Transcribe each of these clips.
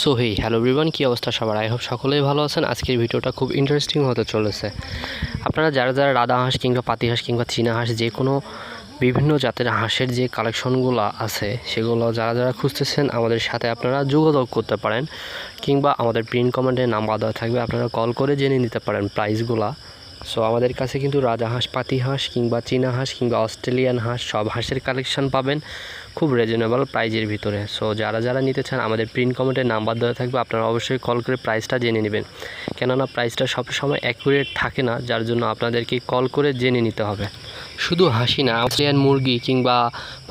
So hello everyone, কী অবস্থা সবার? I hope সকলেই ভালো আছেন। আজকের ভিডিওটা খুব ইন্টারেস্টিং হতে চলেছে। আপনারা যারা রাধা হাঁস কিংবা পাতি হাঁস কিংবা চীনা হাঁস যে কোনো বিভিন্ন জাতের হাঁসের যে কালেকশনগুলো আছে সেগুলো যারা খুঁজতেছেন আমাদের সাথে আপনারা যোগাযোগ করতে পারেন, কিংবা আমাদের প্রিন্ট কমেন্টে নাম্বার দেওয়া থাকবে, আপনারা কল করে জেনে নিতে পারেন প্রাইসগুলো। সো আমাদের কাছে কিন্তু রাজা হাঁস, পাতি হাঁস কিংবা চীনা হাঁস কিংবা অস্ট্রেলিয়ান হাঁস সব হাঁসের কালেকশন পাবেন খুব রিজনেবল প্রাইজের ভিতরে। সো যারা নিতে চান আমাদের প্রিন্ট কমেন্টে নাম্বার দেওয়া থাকবে, আপনারা অবশ্যই কল করে প্রাইসটা জেনে নেবেন, কেননা প্রাইসটা সবসময় অ্যাকুরেট থাকে না, যার জন্য আপনাদেরকে কল করে জেনে নিতে হবে। শুধু হাসি না, অস্ট্রেলিয়ান মুরগি কিংবা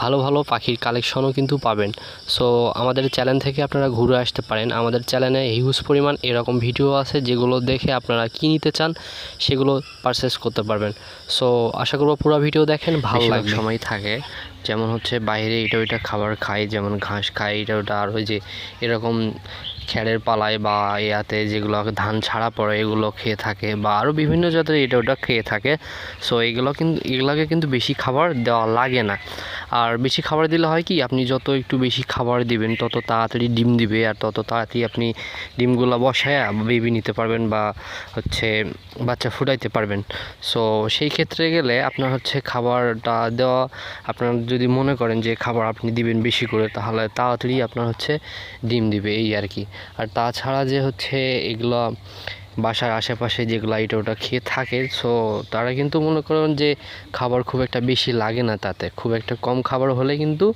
ভালো ভালো পাখির কালেকশনও কিন্তু পাবেন। সো আমাদের চ্যানেল থেকে আপনারা ঘুরে আসতে পারেন। আমাদের চ্যানেলে হিউজ পরিমাণ এরকম ভিডিও আছে যেগুলো দেখে আপনারা কী নিতে চান সেগুলো পারচেস করতে পারবেন। সো আশা করব পুরো ভিডিও দেখেন, ভালো লাগবে। সময় থাকে যেমন হচ্ছে বাইরে এটা ওইটা খাবার খাই, যেমন ঘাস খাই এটা ওটা, আর ওই যে এরকম খ্যারের পালায় বা ইয়াতে যেগুলো ধান ছাড়া পড়ে এগুলো খেয়ে থাকে, বা আরও বিভিন্ন জাতের এটা ওটা খেয়ে থাকে। সো এগুলোকে কিন্তু বেশি খাবার দেওয়া লাগে না। আর বেশি খাবার দিলে হয় কি, আপনি যত একটু বেশি খাবার দিবেন তত তাড়াতাড়ি ডিম দিবে, আর তত তাড়াতাড়ি আপনি ডিমগুলো বসায় বেবি নিতে পারবেন বা হচ্ছে বাচ্চা ফুটাইতে পারবেন। সো সেই ক্ষেত্রে গেলে আপনার হচ্ছে খাবারটা দেওয়া, আপনার যদি মনে করেন যে খাবার আপনি দিবেন বেশি করে, তাহলে তাড়াতাড়ি আপনার হচ্ছে ডিম দিবে, এই আর কি। আর তাছাড়া যে হচ্ছে এগুলো বাসার আশেপাশে যেগুলো এটা ওটা খেয়ে থাকে, সো তারা কিন্তু মনে করেন যে খাবার খুব একটা বেশি লাগে না, তাতে খুব একটা কম খাবার হলে কিন্তু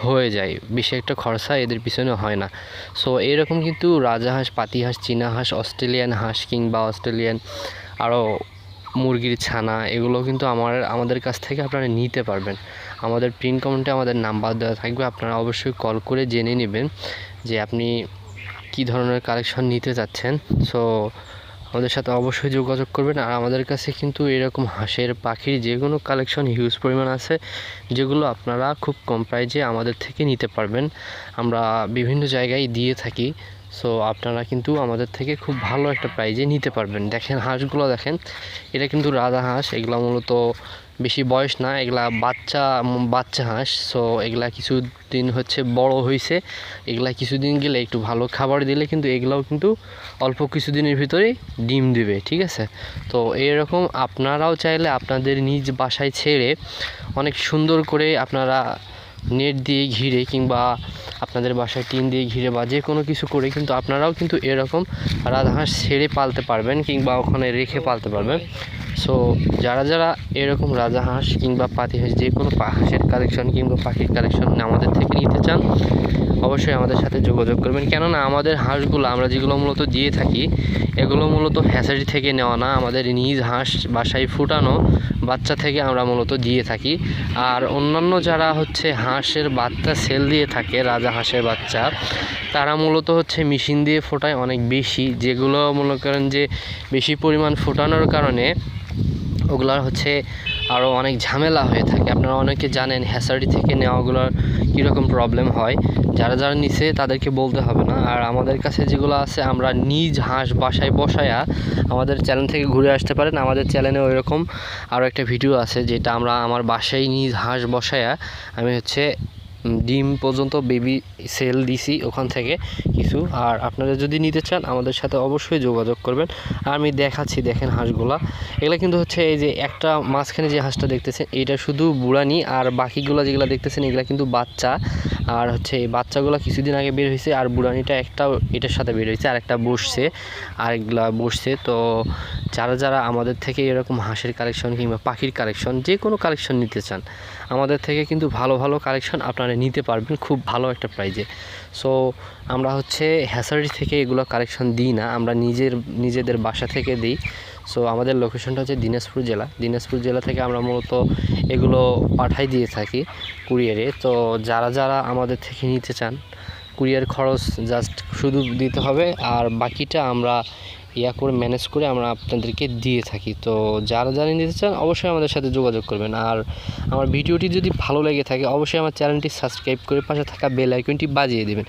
হয়ে যায়, বেশি একটা খরচা এদের পিছনে হয় না। সো এরকম কিন্তু রাজা হাঁস, পাতি হাঁস, চীনা হাঁস, অস্ট্রেলিয়ান হাঁস কিংবা অস্ট্রেলিয়ান আরও মুরগির ছানা, এগুলো কিন্তু আমাদের কাছ থেকে আপনারা নিতে পারবেন। আমাদের প্রিন্ট কমেন্টে আমাদের নাম্বার দেওয়া থাকবে, আপনারা অবশ্যই কল করে জেনে নেবেন যে আপনি কী ধরনের কালেকশন নিতে চাচ্ছেন। সো আমাদের সাথে অবশ্যই যোগাযোগ করবেন। আর আমাদের কাছে কিন্তু এরকম হাঁসের, পাখির যে কোনো কালেকশন হিউজ পরিমাণ আছে, যেগুলো আপনারা খুব কম প্রাইজে আমাদের থেকে নিতে পারবেন। আমরা বিভিন্ন জায়গায় দিয়ে থাকি। সো আপনারা কিন্তু আমাদের থেকে খুব ভালো একটা প্রাইজে নিতে পারবেন। দেখেন হাঁসগুলো দেখেন, এটা কিন্তু রাজা হাঁস, এগুলো মূলত বেশি বয়স না, এগুলা বাচ্চা হাঁস। সো এগুলা কিছুদিন হচ্ছে বড় হয়েছে, এগুলা কিছুদিন গেলে একটু ভালো খাবার দিলে কিন্তু এগুলাও কিন্তু অল্প কিছুদিনের ভিতরেই ডিম দিবে, ঠিক আছে? তো এরকম আপনারাও চাইলে আপনাদের নিজ বাসায় ছেড়ে অনেক সুন্দর করে আপনারা নেট দিয়ে ঘিরে কিংবা আপনাদের বাসায় টিন দিয়ে ঘিরে বা যে কোনো কিছু করে কিন্তু আপনারাও কিন্তু এরকম রাজহাঁস ছেড়ে পালতে পারবেন কিংবা ওখানে রেখে পালতে পারবেন। সো যারা এরকম রাজহাঁস কিংবা পাতি হাঁস যে কোনো হাঁসের কালেকশন কিংবা পাখির কালেকশন আমাদের থেকে নিতে চান, অবশ্যই আমাদের সাথে যোগাযোগ করবেন। কেননা আমাদের হাঁসগুলো আমরা যেগুলো মূলত দিয়ে থাকি এগুলো মূলত হ্যাচারি থেকে নেওয়া না, আমাদের নিজ হাঁস বাসায় ফুটানো বাচ্চা থেকে আমরা মূলত দিয়ে থাকি। আর অন্যান্য যারা হচ্ছে হাঁসের বাচ্চা সেল দিয়ে থাকে, রাজা হাঁসের বাচ্চা, তারা মূলত হচ্ছে মেশিন দিয়ে ফোটায় অনেক বেশি, যেগুলো মনে করেন যে বেশি পরিমাণ ফোটানোর কারণে ওগুলার হচ্ছে আরও অনেক ঝামেলা হয়ে থাকে। আপনারা অনেকে জানেন হ্যাচারি থেকে নেওয়াগুলোর কীরকম প্রবলেম হয়, যারা নিছে তাদেরকে বলতে হবে না। আর আমাদের কাছে যেগুলো আছে আমরা নিজ হাঁস বাসায় বসায়া, আমাদের চ্যানেল থেকে ঘুরে আসতে পারেন। আমাদের চ্যানেলে ওইরকম আরও একটা ভিডিও আছে যেটা আমার বাসায় নিজ হাঁস বসায়া আমি হচ্ছে ডিম পর্যন্ত বেবি সেল দিছি ওখান থেকে কিছু। আর আপনারা যদি নিতে চান আমাদের সাথে অবশ্যই যোগাযোগ করবেন। আর আমি দেখাচ্ছি, দেখেন হাঁসগুলা, এগুলো কিন্তু হচ্ছে এই যে একটা মাঝখানে যে হাঁসটা দেখতেছেন এটা শুধু বুড়ানি, আর বাকিগুলো যেগুলো দেখতেছেন এগুলো কিন্তু বাচ্চা। আর হচ্ছে এই বাচ্চাগুলো কিছুদিন আগে বের হয়েছে, আর বুড়ানিটা একটা এটার সাথে বের হয়েছে, আর একটা বসছে, আরেকগুলা বসছে। তো যারা আমাদের থেকে এরকম হাঁসের কালেকশন কিংবা পাখির কালেকশন যে কোনো কালেকশন নিতে চান, আমাদের থেকে কিন্তু ভালো ভালো কালেকশন আপনারা নিতে পারবেন খুব ভালো একটা প্রাইজে। সো আমরা হচ্ছে হ্যাচারি থেকে এগুলো কালেকশন দিই না, আমরা নিজেদের বাসা থেকে দিই। সো আমাদের লোকেশনটা হচ্ছে দিনাজপুর জেলা থেকে আমরা মূলত এগুলো পাঠাই দিয়ে থাকি কুরিয়ারে। তো যারা আমাদের থেকে নিতে চান, কুরিয়ার খরচ জাস্ট শুধু দিতে হবে, আর বাকিটা আমরা করে ম্যানেজ করে আমরা আপনাদেরকে দিয়ে থাকি। তো যারা নিতে চান অবশ্যই আমাদের সাথে যোগাযোগ করবেন। আর আমার ভিডিওটি যদি ভালো লেগে থাকে অবশ্যই আমার চ্যানেলটি সাবস্ক্রাইব করে পাশে থাকা বেল আইকনটি বাজিয়ে দেবেন।